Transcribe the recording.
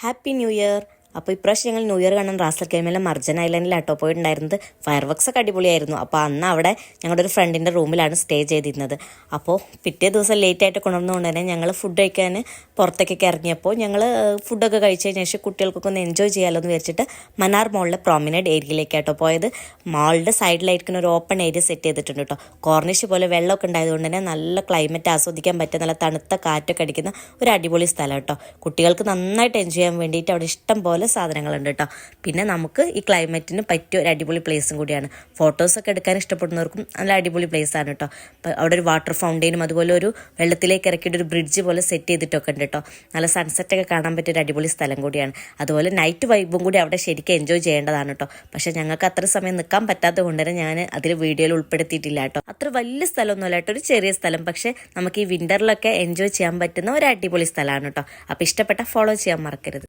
Happy new year. അപ്പോൾ ഇപ്രാവശ്യം ഞങ്ങൾ ന്യൂ ഇയർ കാണാൻ റാസൽ കൈമയിലെ മർജൻ ഐലൻഡിലാട്ടോ പോയിട്ടുണ്ടായിരുന്നത്. ഫയർ വർക്ക്സ് ഒക്കെ അടിപൊളിയായിരുന്നു. അപ്പോൾ അന്ന് അവിടെ ഞങ്ങളുടെ ഒരു ഫ്രണ്ടിൻ്റെ റൂമിലാണ് സ്റ്റേ ചെയ്തിരുന്നത്. അപ്പോൾ പിറ്റേ ദിവസം ലേറ്റായിട്ട് കൊണ്ടുവന്നുകൊണ്ട് തന്നെ ഞങ്ങൾ ഫുഡ് കഴിക്കാൻ പുറത്തേക്കൊക്കെ ഇറങ്ങിയപ്പോൾ ഞങ്ങൾ ഫുഡൊക്കെ കഴിച്ചതിന് ശേഷം കുട്ടികൾക്കൊക്കെ ഒന്ന് എൻജോയ് ചെയ്യാമല്ലോ എന്ന് വെച്ചിട്ട് മന്നാർ മോളിലെ പ്രോമിനേഡ് ഏരിയയിലേക്കാട്ടോ പോയത്. മാളിൻ്റെ സൈഡിലായിരിക്കുന്ന ഒരു ഓപ്പൺ ഏരിയ സെറ്റ് ചെയ്തിട്ടുണ്ട് കേട്ടോ. കോർണിഷ് പോലെ വെള്ളമൊക്കെ ഉണ്ടായതുകൊണ്ട് തന്നെ നല്ല ക്ലൈമറ്റ് ആസ്വദിക്കാൻ പറ്റുന്ന നല്ല തണുത്ത കാറ്റൊക്കെ അടിക്കുന്ന ഒരു അടിപൊളി സ്ഥലം കേട്ടോ. കുട്ടികൾക്ക് നന്നായിട്ട് എൻജോയ് ചെയ്യാൻ വേണ്ടിയിട്ട് അവിടെ ഇഷ്ടം പോലെ സാധനങ്ങളുണ്ട് കേട്ടോ. പിന്നെ നമുക്ക് ഈ ക്ലൈമറ്റിന് പറ്റിയ ഒരു അടിപൊളി പ്ലേസും കൂടിയാണ്. ഫോട്ടോസൊക്കെ എടുക്കാൻ ഇഷ്ടപ്പെടുന്നവർക്കും നല്ല അടിപൊളി പ്ലേസ് ആണ് കേട്ടോ. അവിടെ ഒരു വാട്ടർ ഫൗണ്ടെയിനും അതുപോലെ ഒരു വെള്ളത്തിലേക്ക് ഇറക്കിയിട്ട് ഒരു ബ്രിഡ്ജ് പോലെ സെറ്റ് ചെയ്തിട്ടൊക്കെ ഉണ്ട് കേട്ടോ. നല്ല സൺസെറ്റൊക്കെ കാണാൻ പറ്റിയ ഒരു അടിപൊളി സ്ഥലം കൂടിയാണ്. അതുപോലെ നൈറ്റ് വൈബും കൂടി അവിടെ ശരിക്കും എൻജോയ് ചെയ്യേണ്ടതാണ് കേട്ടോ. പക്ഷേ ഞങ്ങൾക്ക് അത്ര സമയം നിൽക്കാൻ പറ്റാത്തത് കൊണ്ട് തന്നെ ഞാൻ അതിൽ വീഡിയോയിൽ ഉൾപ്പെടുത്തിയിട്ടില്ല കേട്ടോ. അത്ര വലിയ സ്ഥലമൊന്നുമല്ല കേട്ടോ, ഒരു ചെറിയ സ്ഥലം. പക്ഷേ നമുക്ക് ഈ വിൻ്ററിലൊക്കെ എൻജോയ് ചെയ്യാൻ പറ്റുന്ന ഒരു അടിപൊളി സ്ഥലമാണ് കേട്ടോ. അപ്പോൾ ഇഷ്ടപ്പെട്ട ഫോളോ ചെയ്യാൻ മറക്കരുത്.